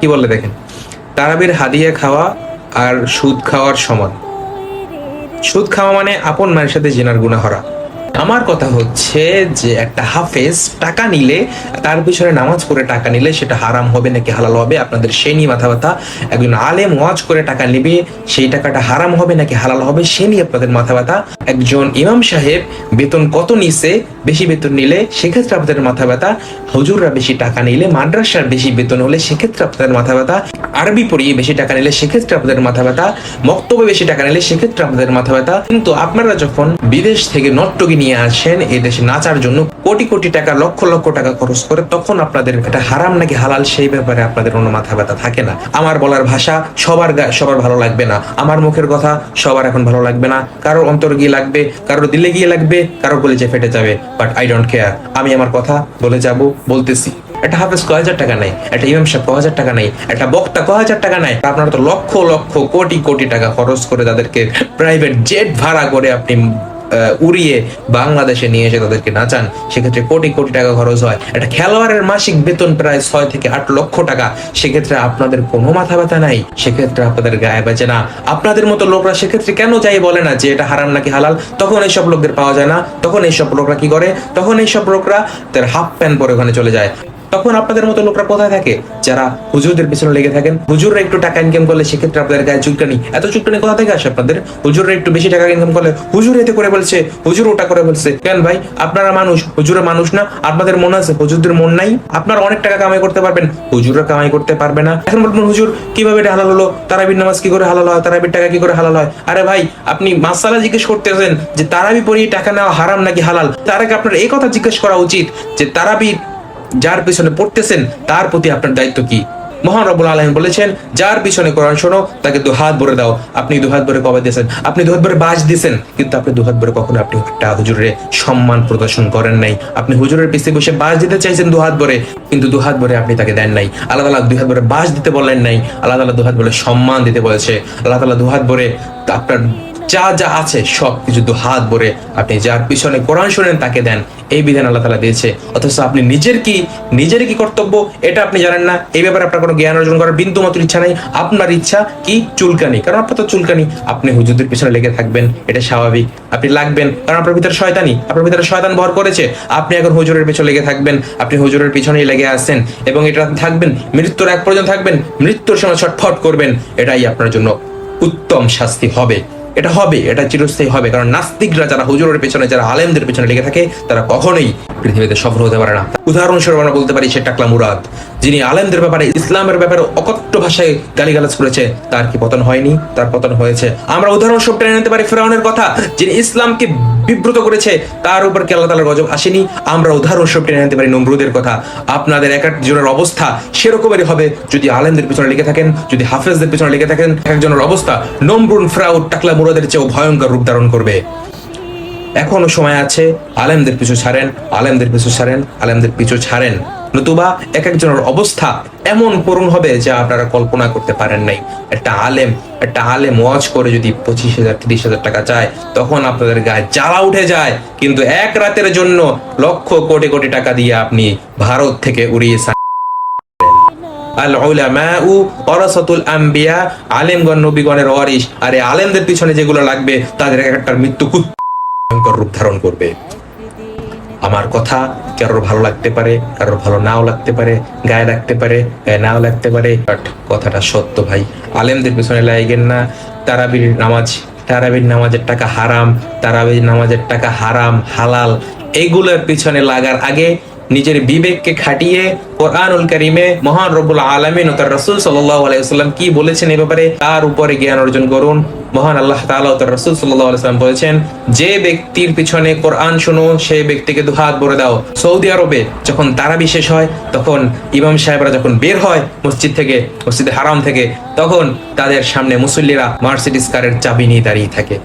কি বলে দেখেন, তারাবির হাদিয়া খাওয়া আর সুদ খাওয়ার সমান। সুদ খাওয়া মানে আপন মায়ের সাথে জিনার গুনাহ করা। আমার কথা হচ্ছে যে একটা হাফেজ টাকা নিলে, তার পিছনে নামাজ পড়ে টাকা নিলে সেটা হারাম হবে নাকি হালাল হবে, আপনাদের সেই নিয়ে মাথা ব্যথা। একজন আলেম ওয়াজ করে টাকা নেবে, সেই টাকাটা হারাম হবে নাকি হালাল হবে সে নিয়ে আপনাদের মাথা ব্যথা। একজন ইমাম সাহেব বেতন কত নিছে, বেশি বেতন নিলে সেক্ষেত্রে আপনাদের মাথা ব্যথা। হুজুররা বেশি টাকা নিলে, মাদ্রাসার বেশি বেতন হলে সেক্ষেত্রে আপনাদের মাথা ব্যথা। আরবি পড়িয়ে বেশি টাকা নিলে সেক্ষেত্রে আপনাদের মাথা ব্যথা। মক্তবে বেশি টাকা নিলে সেক্ষেত্রে আপনাদের মাথা ব্যথা। কিন্তু আপনারা যখন বিদেশ থেকে নর্তকী নিয়ে আসেন এই দেশে নাচার জন্য, কোটি কোটি টাকা, লক্ষ লক্ষ টাকা খরচ করে, তখন আপনাদের এটা হারাম নাকি হালাল সেই ব্যাপারে আপনাদের কোনো মাথা ব্যথা থাকে না। আমার বলার ভাষা সবার ভালো লাগবে না, আমার মুখের কথা সবার এখন ভালো লাগবে না, কারোর অন্তর গিয়ে লাগবে, কারোর দিলে গিয়ে লাগবে, কারোর কলিজে ফেটে যাবে, বাট আই ডোন্ট কেয়ার। আমি আমার কথা বলে যাব, বলতেছি। একটা হাফেজ 1000 টাকা নেই, একটা ইমাম সাহেব 1000 টাকা নেই, একটা বক্তা 1000 টাকা নেই। আপনারা তো লক্ষ লক্ষ কোটি কোটি টাকা খরচ করে তাদেরকে প্রাইভেট জেট ভাড়া করে আপনি উড়িয়ে বাংলাদেশে নিয়ে এসে তাদেরকে নাচান, সেক্ষেত্রে কোটি কোটি টাকা খরচ হয়। একটা খেলোয়াড়ের মাসিক বেতন প্রায় 6 থেকে 8 লক্ষ টাকা, সেক্ষেত্রে আপনাদের কোনো মাথা ব্যথা নাই, সেক্ষেত্রে আপনাদের গায়ে বাজে না। আপনাদের মতো লোকরা সেক্ষেত্রে কেন যাই বলে না যে এটা হারাম নাকি হালাল? তখন এইসব লোকদের পাওয়া যায় না। তখন এইসব লোকরা কি করে? তখন এইসব লোকরা তার হাফ প্যান্ট পরে ওখানে চলে যায়। তখন আপনাদের মতো লোকরা কোথায় থাকে? যারা হুজুরদের পিছনে লেগে থাকেন। হুজুররা একটু টাকা ইনকাম করলে সেক্ষেত্রে আপনাদের গায়ে চুলকানি। এত চুলকানি কোথা থেকে আসে আপনাদের? হুজুররা একটু বেশি টাকা ইনকাম করলে হুজুর এতে করে বলছে, হুজুর ওটা করে বলছে। কেন ভাই? আপনারা মানুষ, হুজুরা মানুষ না? আপনাদের মন আছে, হুজুরদের মন নাই? আপনারা অনেক টাকা কামাই করতে পারবেন, হুজুররা কামাই করতে পারবে না। এখন বলবেন হুজুর কিভাবে এটা হালাল হলো? তারাবির নামাজ কি করে হালাল হয়? তারাবির টাকা কি করে হালাল হয়? আরে ভাই, আপনি মাসালা জিজ্ঞেস করতেছেন যে তারাবি পড়িয়ে টাকা নেওয়া হারাম নাকি হালাল, তার আগে আপনার এই কথা জিজ্ঞেস করা উচিত যে তারাবি যার পিছনে পড়তেছেন তার প্রতি আপনার দায়িত্ব কি? মহান রব্বুল আলামিন বলেছেন, যার পিছনে কোরআন শোনো তাকে দুহাত ভরে দাও। আপনি দুহাত ভরে কবে দিয়েছেন? আপনি দুহাত ভরে বাজ দিয়েছেন, কিন্তু আপনি দুহাত ভরে কখনো আপনি একটা হুজুরের সম্মান প্রদর্শন করেন নাই। আপনি হুজুরের পিছনে বসে বাজ দিতে চাইছেন দুহাত ভরে, কিন্তু দুহাত ভরে আপনি তাকে দেন নাই। আল্লাহ তাআলা দুহাত ভরে বাজ দিতে বলেন নাই, আল্লাহ তাআলা দুহাত ভরে সম্মান দিতে বলেছে। আল্লাহ তাআলা দুহাত ভরে আপনার যা যা আছে সবকিছু দুহাত ভরে আপনি যার পিছনে কোরআন শোনেন তাকে দেন, এই বিধান আল্লাহ তাআলা দিয়েছে। অথচ আপনি নিজের কি কর্তব্য এটা আপনি জানেন না। এই ব্যাপারে আপনার কোনো জ্ঞান অর্জন করার বিন্দু মাত্র ইচ্ছা নাই। আপনার ইচ্ছা কি? চুলকানি। কারণ আপনার তো চুলকানি, আপনি হুজুরদের পিছনে লেগে থাকবেন, এটা স্বাভাবিক। আপনি লাগবেন কারণ আপনার ভিতরে শয়তানি, আপনার ভিতরে শয়তান ভর করেছে। আপনি এখন হুজুরের পিছনে লেগে থাকবেন, আপনি হুজুরের পিছনেই লেগে আসছেন এবং এটা থাকবেন, মৃত্যুর এক পর্যন্ত থাকবেন, মৃত্যুর সময় ছটফট করবেন। এটাই আপনার জন্য উত্তম শাস্তি হবে। এটা হবে, এটা চিরস্থায়ী হবে। কারণ নাস্তিকরা যারা হুজুরের পেছনে, যারা আলেমদের পেছনে লেগে থাকে, তারা কখনোই পৃথিবীতে সফল হতে পারে না। উদাহরণস্বরূপ আমরা বলতে পারি সে টাকলা মুরাদ, যিনি আলেমদের ব্যাপারে, ইসলামের ব্যাপারে অকট্ট ভাষায় গালিগালাজ করেছে, তার কি পতন হয়নি? তার পতন হয়েছে। আমরা উদাহরণস্বরূপ টেনে নিতে পারি ফিরআউনের কথা, যিনি ইসলামকে বিব্রত করেছে, তার উপর কি আল্লাহ তাআলার গজব আসেনি? আমরা উদাহরণস্বরূপ টেনে নিতে পারি নমরুদের কথা। আপনাদের এক একজনের অবস্থা সেরকমই হবে যদি আলেমদের পিছনে লেগে থাকেন, যদি হাফেজদের পিছনে লেগে থাকেন। একজনের অবস্থা নমরুদ, ফিরআউন, টাকলা মুরাদের চেয়েও ভয়ঙ্কর রূপ ধারণ করবে। এখনো সময় আছে, আলেমদের পিছু ছাড়েন, আলেমদের পিছু ছাড়েন, আলেমদের পিছু ছাড়েন, নতুবা এক একজনের অবস্থা এমন করুণ হবে যা আপনারা কল্পনা করতে পারেন নাই। একটা আলেম ওয়াজ করে যদি 25,000 30,000 টাকা চায়, তখন আপনাদের গায়ে জ্বালা উঠে যায়। কিন্তু এক রাতের জন্য লক্ষ কোটি কোটি টাকা দিয়ে আপনি ভারত থেকে উড়িয়ে আল উলামাউ ওয়ারাসাতুল আম্বিয়া, আলেমগণ নবীগণের ওয়ারিস। আরে আলেমদের পিছনে যেগুলো লাগবে তাদের একটা মৃত্যু ভয়ঙ্কর রূপ ধারণ করবে। আমার কথা কারোর ভালো লাগতে পারে, কারোর ভালো নাও লাগতে পারে, গায়ে লাগতে পারে, গায়ে নাও লাগতে পারে, বাট কথাটা সত্য ভাই। আলেমদের পিছনে লাগেন না। তারাবির নামাজের টাকা হারাম, তারাবির নামাজের টাকা হারাম হালাল, এগুলোর পিছনে লাগার আগে নিজের বিবেককে খাটিয়ে কোরআনুল কারীমে মহান রব্বুল আলামিন ও তার রাসূল সাল্লাল্লাহু আলাইহি ওয়াসাল্লাম কি বলেছেন এই ব্যাপারে তার উপরে জ্ঞান অর্জন করুন। মহান আল্লাহ তাআলা ও তার রাসূল সাল্লাল্লাহু আলাইহি ওয়াসাল্লাম বলেছেন, যে ব্যক্তির পিছনে কোরআন শোনো সেই ব্যক্তিকে দুহাত ভরে দাও। সৌদি আরবে যখন তারাবি শেষ হয়, তখন ইমাম সাহেবরা যখন বের হয় মসজিদ থেকে, মসজিদে হারাম থেকে, তখন তাদের সামনে মুসল্লিরা মার্সিডিজ কারের চাবি নিয়ে দাঁড়িয়ে থাকে,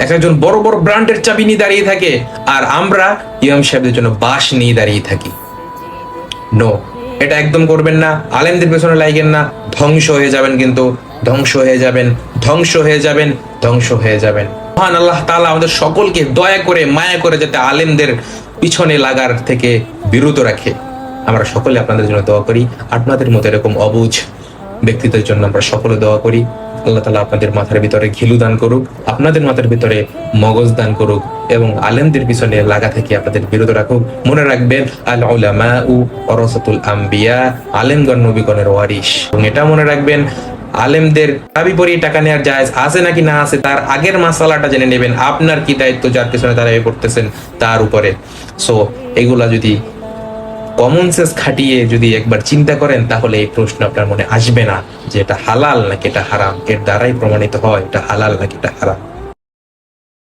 একজন বড় বড় ব্র্যান্ডের চাবি নিয়ে দাঁড়িয়ে থাকে, আর আমরা ইমাম সাহেবদের জন্য বাঁশ নিয়ে দাঁড়িয়ে থাকি। নো, এটা একদম করবেন না। আলেমদের পেছনে লাগেন না, ধ্বংস হয়ে যাবেন, কিন্তু ধ্বংস হয়ে যাবেন, ধ্বংস হয়ে যাবেন, ধ্বংস হয়ে যাবেন। মহান আল্লাহ তাআলা আমাদের সকলকে দয়া করে, মায়া করে যাতে আলেমদের পিছনে লাগার থেকে বিরত রাখে। আমরা সকলে আপনাদের জন্য দোয়া করি। আপনাদের মতো এরকম অবুঝ ব্যক্তিদের জন্য আমরা সকলে দোয়া করি। আল্লাহ তাআলা আপনাদের মাথার ভিতরে ঘিলু দান করুক, আপনাদের মাথার ভিতরে মগজ দান করুক এবং আলেমদের পিছনে লাগা থেকে আপনাদের বিরত রাখুক। মনে রাখবেন, আল উলামাউ ওয়ারাসাতুল আম্বিয়া, আলেমগণ নবীগণের ওয়ারিস। এবং এটা মনে রাখবেন, আলেমদের তারাবি পড়িয়ে টাকা নেওয়ার জায়েজ আছে নাকি না আছে তার আগের মাসালাটা জেনে নেবেন। আপনার কি দায়িত্ব যার পিছনে তারাবি পড়তেছেন তার উপরে। সো এগুলা যদি কমন সেন্স খাটিয়ে যদি একবার চিন্তা করেন, তাহলে এই প্রশ্ন আপনার মনে আসবে না যে এটা হালাল নাকি এটা হারাম। এর দ্বারাই প্রমাণিত হয় এটা হালাল নাকি এটা হারাম।